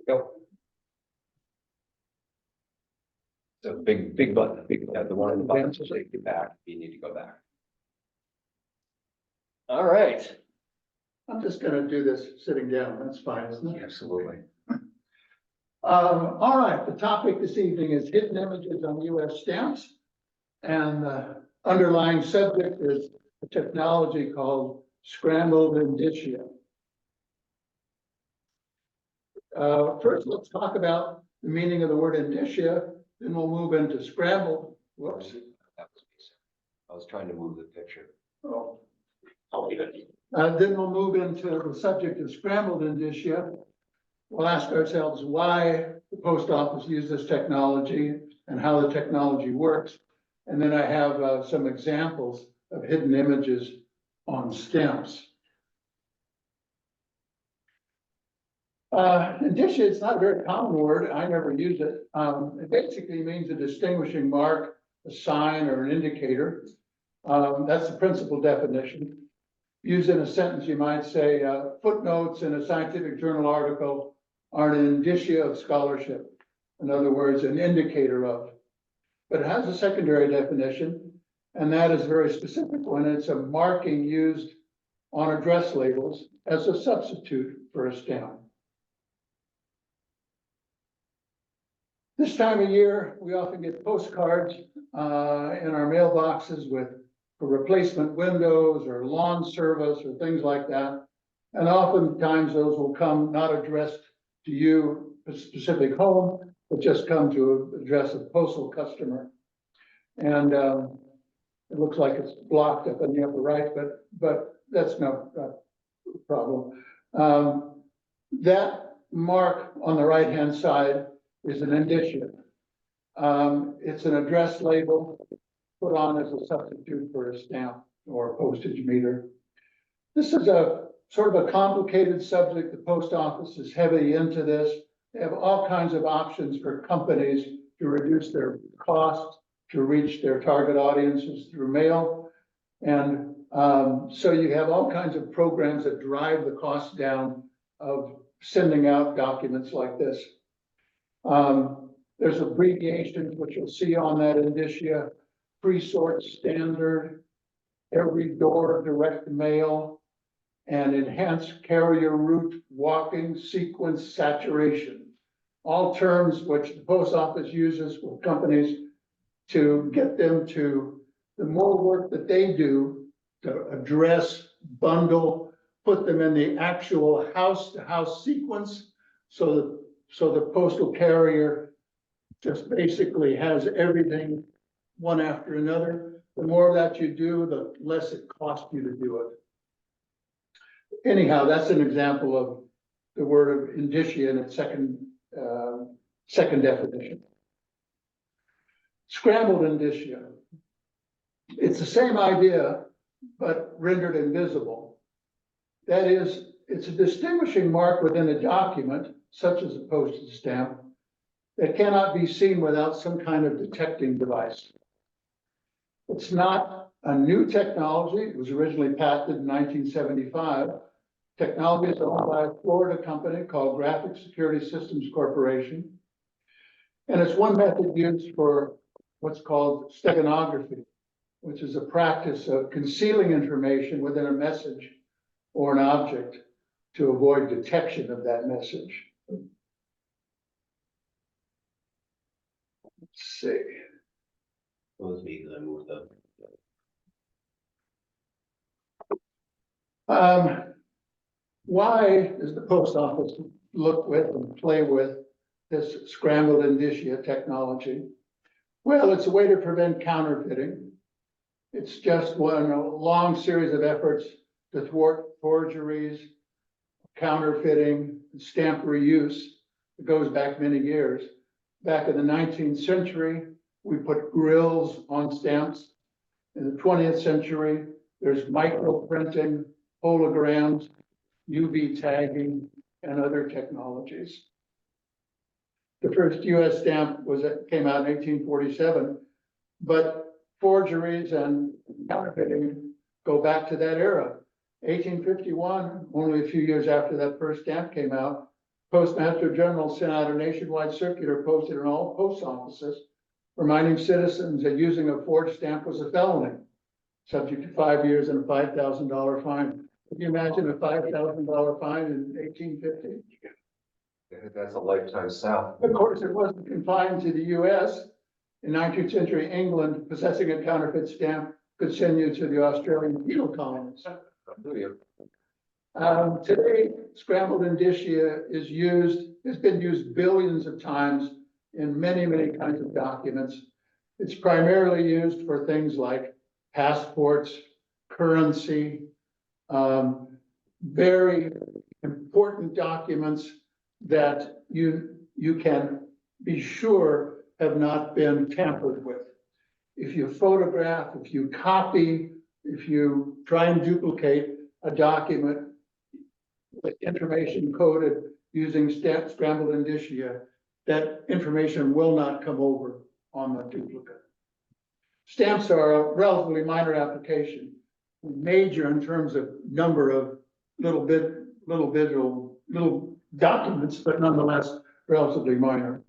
Go. So big button, yeah, the one in the bottom, so take you back, you need to go back. All right. I'm just gonna do this sitting down, that's fine, isn't it? Absolutely. All right, the topic this evening is hidden images on US stamps. And the underlying subject is a technology called Scrambled Indicia. First, let's talk about the meaning of the word indicia, then we'll move into scrambled. Whoops. That was me, sir. I was trying to move the picture. Oh. I'll leave it. Then we'll move into the subject of scrambled indicia. We'll ask ourselves why the post office used this technology and how the technology works. And then I have some examples of hidden images on stamps. Indicia is not a very common word. I never use it. It basically means a distinguishing mark, a sign, or an indicator. That's the principal definition. Used in a sentence, you might say, footnotes in a scientific journal article are an indicia of scholarship. In other words, an indicator of. But it has a secondary definition, and that is a very specific one. It's a marking used on address labels as a substitute for a stamp. This time of year, we often get postcards in our mailboxes with for replacement windows or lawn service or things like that. And oftentimes those will come not addressed to you, a specific home, but just come to address a postal customer. And it looks like it's blocked up in the upper right, but that's no problem. That mark on the right-hand side is an indicia. It's an address label put on as a substitute for a stamp or a postage meter. This is a sort of a complicated subject. The post office is heavy into this. They have all kinds of options for companies to reduce their costs, to reach their target audiences through mail. And so you have all kinds of programs that drive the cost down of sending out documents like this. There's abbreviations, which you'll see on that indicia: pre-sort standard, every door direct mail, and enhanced carrier route walking sequence saturation. All terms which the post office uses with companies to get them to, the more work that they do to address, bundle, put them in the actual house-to-house sequence, so the postal carrier just basically has everything one after another. The more that you do, the less it costs you to do it. Anyhow, that's an example of the word of indicia in its second definition. Scrambled indicia. It's the same idea, but rendered invisible. That is, it's a distinguishing mark within a document, such as a postage stamp, that cannot be seen without some kind of detecting device. It's not a new technology. It was originally patented in 1975. Technology is owned by a Florida company called Graphic Security Systems Corporation. And it's one method used for what's called steganography, which is a practice of concealing information within a message or an object to avoid detection of that message. Let's see. It was me because I moved up. Why does the post office look with and play with this scrambled indicia technology? Well, it's a way to prevent counterfeiting. It's just one a long series of efforts to thwart forgeries, counterfeiting, stamp reuse. It goes back many years. Back in the 19th century, we put grills on stamps. In the 20th century, there's micro printing, holograms, UV tagging, and other technologies. The first US stamp came out in 1847, but forgeries and counterfeiting go back to that era. 1851, only a few years after that first stamp came out, Postmaster General sent out a nationwide circular posted in all post offices, reminding citizens that using a forged stamp was a felony, subject to 5 years and a $5,000 fine. Can you imagine a $5,000 fine in 1850? That's a lifetime salary. Of course, it wasn't confined to the US. In 19th century England, possessing a counterfeit stamp could send you to the Australian penal colonies. Today, scrambled indicia has been used billions of times in many, many kinds of documents. It's primarily used for things like passports, currency, very important documents that you can be sure have not been tampered with. If you photograph, if you copy, if you try and duplicate a document with information coded using scrambled indicia, that information will not come over on the duplicate. Stamps are a relatively minor application, major in terms of number of little documents, but nonetheless relatively minor.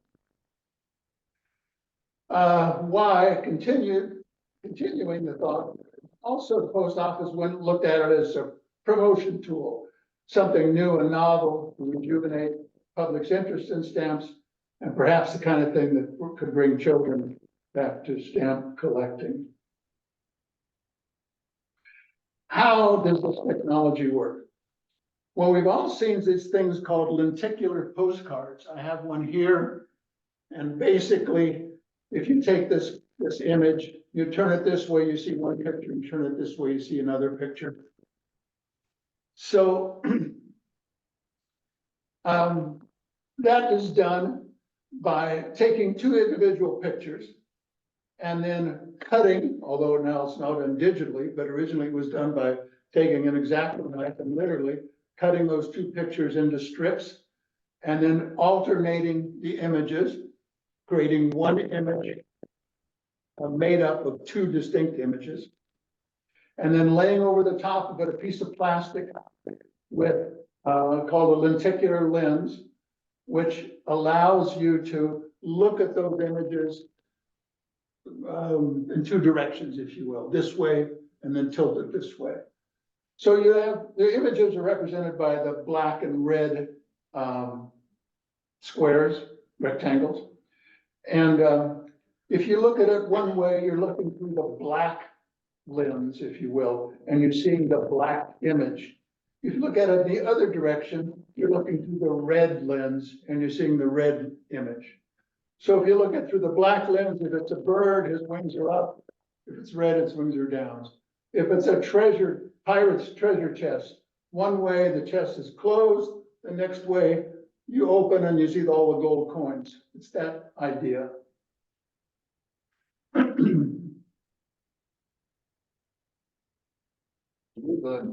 Continuing the thought, also the post office looked at it as a promotion tool, something new and novel to rejuvenate public's interest in stamps, and perhaps the kind of thing that could bring children back to stamp collecting. How does this technology work? Well, we've all seen these things called lenticular postcards. I have one here, and basically, if you take this image, you turn it this way, you see one picture, you turn it this way, you see another picture. So that is done by taking two individual pictures and then cutting, although now it's not done digitally, but originally it was done by taking an X-Acto knife and literally cutting those two pictures into strips and then alternating the images, creating one image made up of two distinct images, and then laying over the top of it a piece of plastic with called a lenticular lens, which allows you to look at those images in two directions, if you will, this way and then tilt it this way. So you have the images are represented by the black and red squares, rectangles. And if you look at it one way, you're looking through the black lens, if you will, and you're seeing the black image. If you look at it the other direction, you're looking through the red lens and you're seeing the red image. So if you look at through the black lens, if it's a bird, his wings are up. If it's red, its wings are down. If it's a pirate's treasure chest, one way the chest is closed, the next way you open and you see all the gold coins. It's that idea.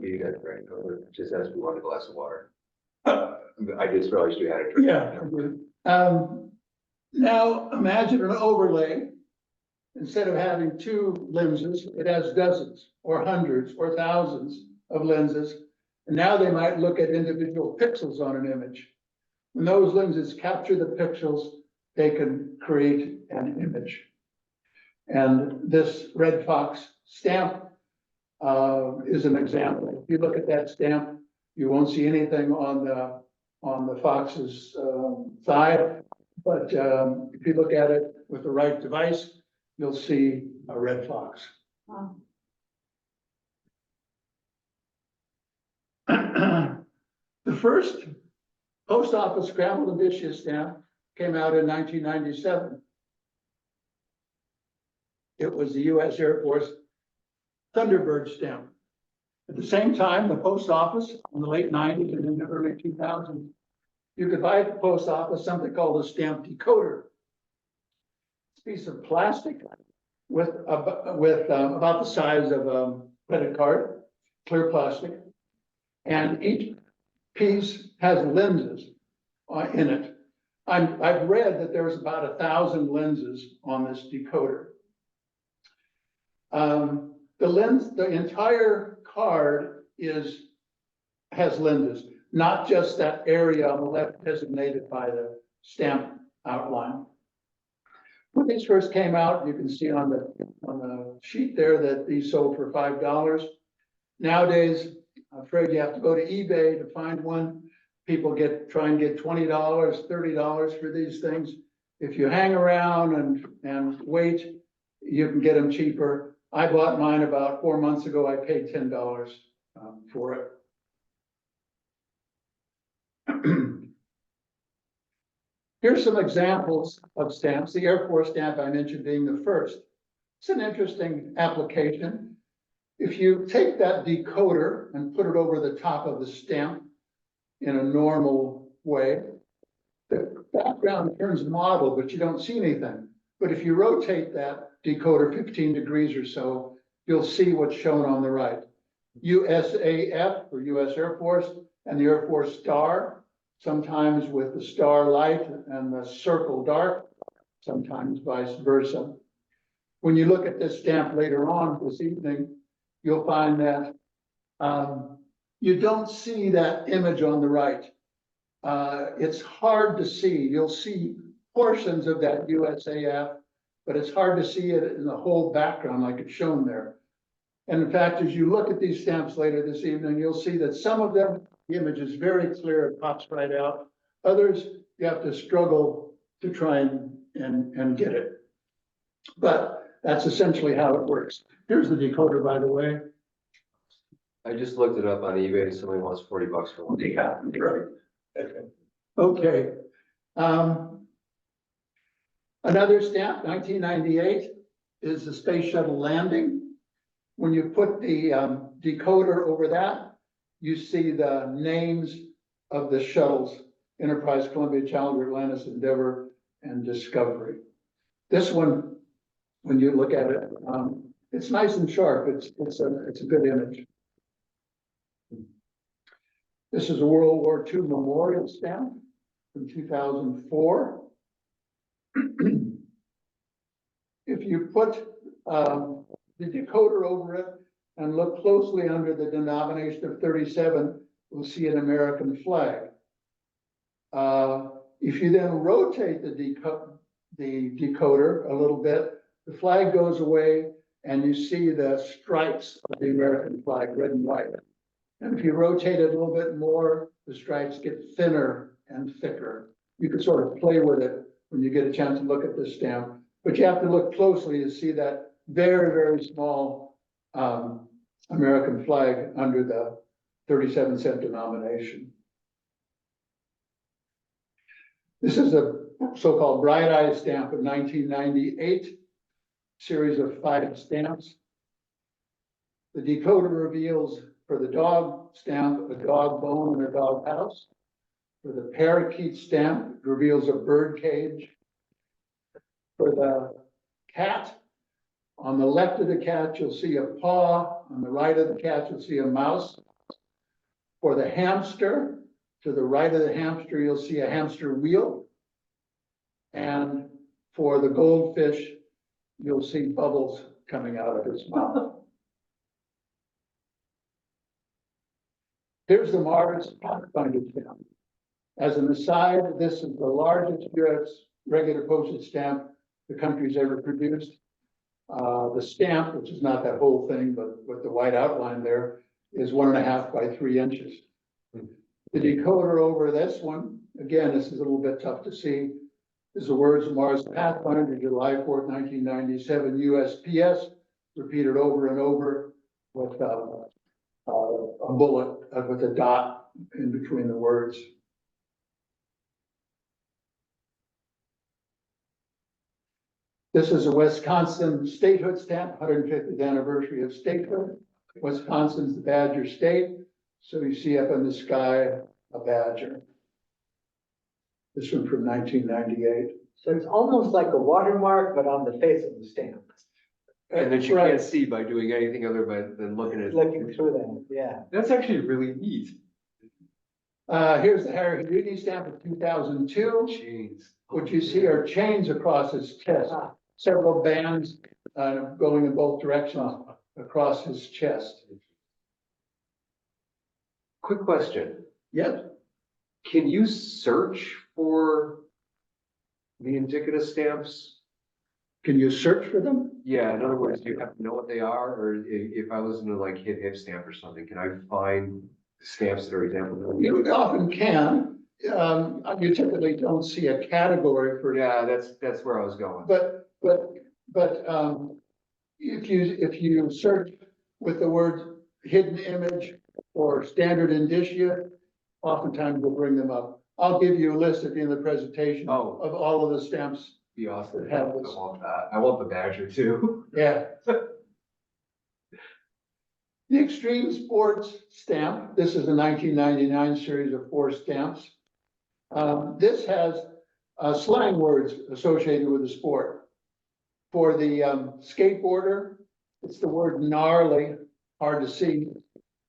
You guys right over, just as we want a glass of water. I just realized you had a drink. Yeah. Now imagine an overlay. Instead of having two lenses, it has dozens or hundreds or thousands of lenses. And now they might look at individual pixels on an image. When those lenses capture the pixels, they can create an image. And this red fox stamp is an example. If you look at that stamp, you won't see anything on the fox's thigh. But if you look at it with the right device, you'll see a red fox. Wow. The first post office scrambled indicia stamp came out in 1997. It was the US Air Force Thunderbird stamp. At the same time, the post office in the late 90s and in the early 2000s, you could buy at the post office something called a stamp decoder. It's a piece of plastic with about the size of a credit card, clear plastic, and each piece has lenses in it. I've read that there's about 1,000 lenses on this decoder. The entire card has lenses. not just that area on the left designated by the stamp outline. When these first came out, you can see on the sheet there that these sold for $5. Nowadays, I'm afraid you have to go to eBay to find one. People try and get $20, $30 for these things. If you hang around and wait, you can get them cheaper. I bought mine about 4 months ago. I paid $10 for it. Here's some examples of stamps. The Air Force stamp I mentioned being the first. It's an interesting application. If you take that decoder and put it over the top of the stamp in a normal way, the background turns mottled, but you don't see anything. But if you rotate that decoder 15 degrees or so, you'll see what's shown on the right. USAF, or US Air Force, and the Air Force star, sometimes with the star light and the circle dark, sometimes vice versa. When you look at this stamp later on this evening, you'll find that you don't see that image on the right. It's hard to see. You'll see portions of that USAF, but it's hard to see it in the whole background like it's shown there. And in fact, as you look at these stamps later this evening, you'll see that some of them, the image is very clear, it pops right out. Others, you have to struggle to try and get it. But that's essentially how it works. Here's the decoder, by the way. I just looked it up on eBay. Somebody wants $40 for one. Yeah, right. Okay. Another stamp, 1998, is the Space Shuttle landing. When you put the decoder over that, you see the names of the shuttles: Enterprise, Columbia, Challenger, Atlantis, Endeavour, and Discovery. This one, when you look at it, it's nice and sharp. It's a good image. This is a World War II memorial stamp from 2004. If you put the decoder over it and look closely under the denomination of 37, you'll see an American flag. If you then rotate the decoder a little bit, the flag goes away and you see the stripes of the American flag, red and white. And if you rotate it a little bit more, the stripes get thinner and thicker. You can sort of play with it when you get a chance to look at this stamp, but you have to look closely to see that very, very small American flag under the 37-cent denomination. This is a so-called Bright Eye stamp of 1998, series of 5 stamps. The decoder reveals, for the dog stamp, a dog bone in a dog house. For the parakeet stamp, it reveals a bird cage. For the cat, on the left of the cat, you'll see a paw. On the right of the cat, you'll see a mouse. For the hamster, to the right of the hamster, you'll see a hamster wheel. And for the goldfish, you'll see bubbles coming out of its mouth. Here's the Mars Pathfinder stamp. As an aside, this is the largest US regular postage stamp the country's ever produced. The stamp, which is not that whole thing, but with the white outline there, is 1.5 by 3 inches. The decoder over this one, again, this is a little bit tough to see, is the words Mars Pathfinder, July 4th, 1997, USPS, repeated over and over with a bullet with a dot in between the words. This is a Wisconsin statehood stamp, 150th anniversary of statehood. Wisconsin's the Badger State, so you see up in the sky a badger. This one from 1998. So it's almost like a watermark, but on the face of the stamp. And that you Right. can't see by doing anything other than looking at. Looking through that, yeah. That's actually really neat. Here's the Harry Houdini stamp of 2002. Chains. What you see are chains across his chest, Ah, several bands going in both directions across his chest. Quick question. Yes, Can you search for the indicative stamps? can you search for them? Yeah, in other words, do you have to know what they are, or if I listen to like hip stamp or something, can I find stamps that are examples? You often can, you typically don't see a category for. Yeah, that's where I was going. But if you search with the word hidden image or standard indicia, oftentimes we'll bring them up. I'll give you a list at the end of the presentation Oh. of all of the stamps. Be awesome. I Have this. want that. I want the badger too. Yeah. The Extreme Sports stamp, this is a 1999 series of 4 stamps. This has slang words associated with the sport. For the skateboarder, it's the word gnarly, hard to see.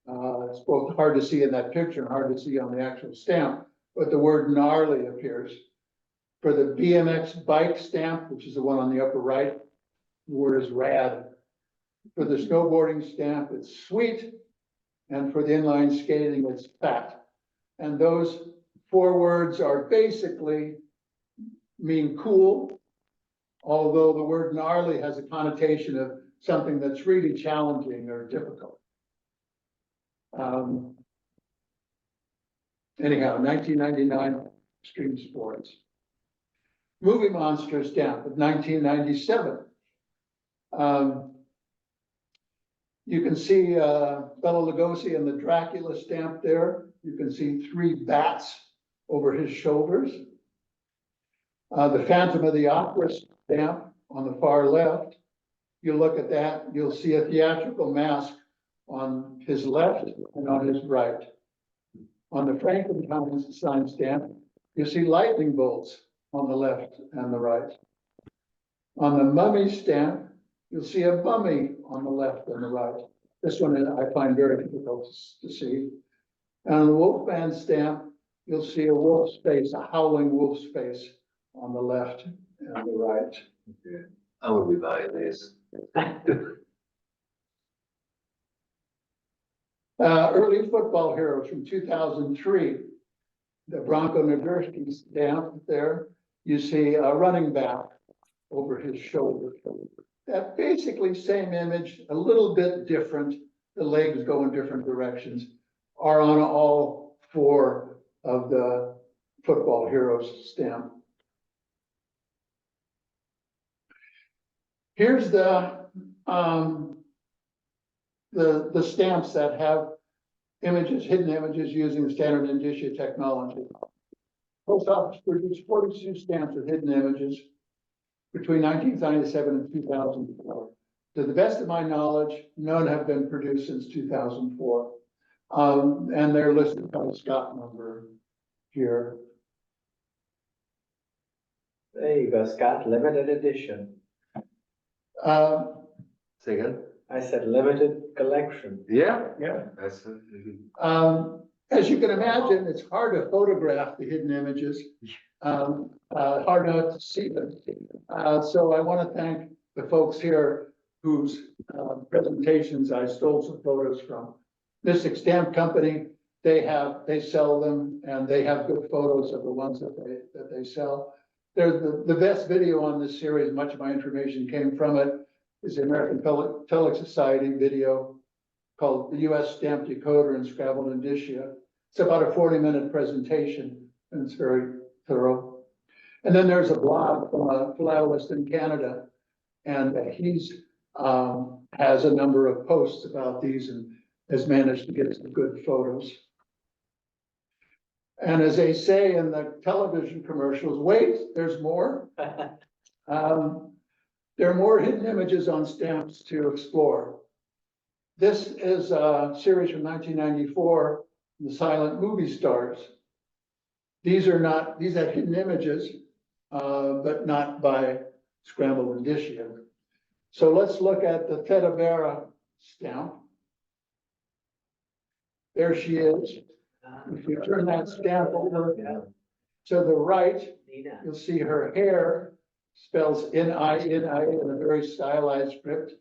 It's both hard to see in that picture and hard to see on the actual stamp, but the word gnarly appears. For the BMX bike stamp, which is the one on the upper right, the word is rad. For the snowboarding stamp, it's sweet. And for the inline skating, it's fat. And those 4 words are basically mean cool, although the word gnarly has a connotation of something that's really challenging or difficult. Anyhow, 1999 Extreme Sports. Movie Monster stamp of 1997. You can see Bela Lugosi and the Dracula stamp there. You can see 3 bats over his shoulders. The Phantom of the Opera stamp on the far left. You look at that, you'll see a theatrical mask on his left and on his right. On the Frankenstein stamp, you see lightning bolts on the left and the right. On the Mummy stamp, you'll see a mummy on the left and the right. This one I find very difficult to see. And on the Wolfman stamp, you'll see a wolf's face, a howling wolf's face on the left and the right. Yeah. I would be buying this. Early football heroes from 2003. The Bronco Nagurski stamp there. You see a running back over his shoulder. That basically same image, a little bit different. The legs go in different directions, are on all 4 of the football heroes stamp. Here's the stamps that have images, hidden images using the standard Indicia technology. Post Office produced 42 stamps with hidden images between 1997 and 2004. To the best of my knowledge, none have been produced since 2004. And they're listed by the Scott number here. There you go, Scott, limited edition. Say again? I said limited collection. Yeah. Yeah. That's As you can imagine, it's hard to photograph the hidden images. Hard not to see them. So I want to thank the folks here whose presentations I stole some photos from. Mystic Stamp Company, they sell them and they have good photos of the ones that they sell. They're the best video on this series. Much of my information came from it. Is the American Telex Society video called the U.S. Stamp Decoder and Scrambled Indicia. It's about a 40-minute presentation and it's very thorough. And then there's a blog from a philatelist in Canada, and he's has a number of posts about these and has managed to get some good photos. And as they say in the television commercials, wait, there's more. There are more hidden images on stamps to explore. This is a series from 1994, the silent movie stars. These have hidden images, but not by Scrambled Indicia. So let's look at the Theta Bara stamp. There she is. If you turn that stamp over to the right, Nina. you'll see her hair spells N-I-N-I in a very stylized script.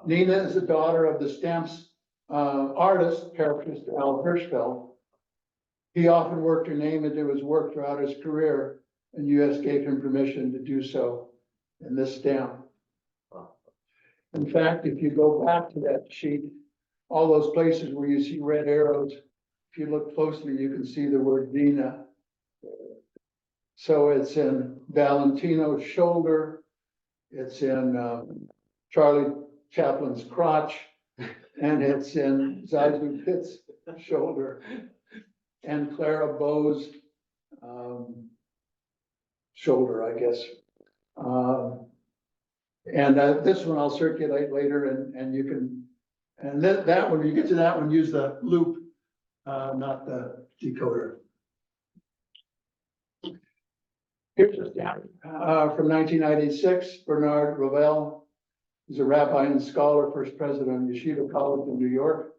Nina is the daughter of the stamps artist, caricaturist Al Hirschfeld. He often worked her name into his work throughout his career, and US gave him permission to do so in this stamp. In fact, if you go back to that sheet, all those places where you see red arrows, if you look closely, you can see the word Dina. So it's in Valentino's shoulder, it's in Charlie Chaplin's crotch, and it's in Zazu Pitt's shoulder, and Clara Bow's shoulder, I guess. This one I'll circulate later, and you can, and that one, you get to that one, use the loop, not the decoder. Here's a stamp from 1996. Bernard Ravel is a rabbi and scholar, first president of Yeshiva College in New York.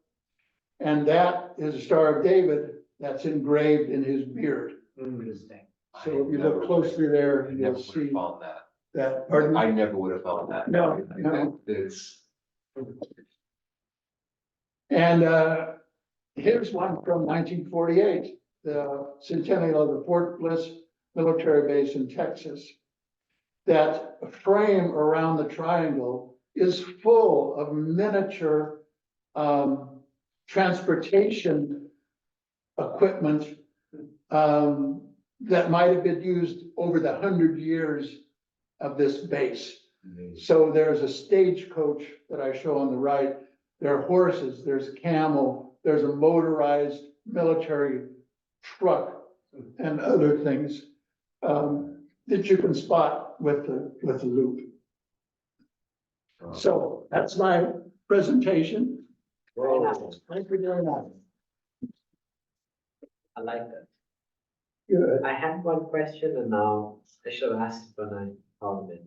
And that is a Star of David that's engraved in his beard. Interesting. So if you look closely there, I never you'll would have see found that. that. Pardon? I never would have found that. No, no. It's, And here's one from 1948, the centennial of the Fort Bliss military base in Texas. That frame around the triangle is full of miniature transportation equipment that might have been used over the 100 years of this base. So there's a stagecoach that I show on the right. There are horses, there's camel, there's a motorized military truck and other things that you can spot with the loop. So that's my presentation. Very nice. Thank you very much. I like that. Good. I had one question and now I should have asked when I thought of it.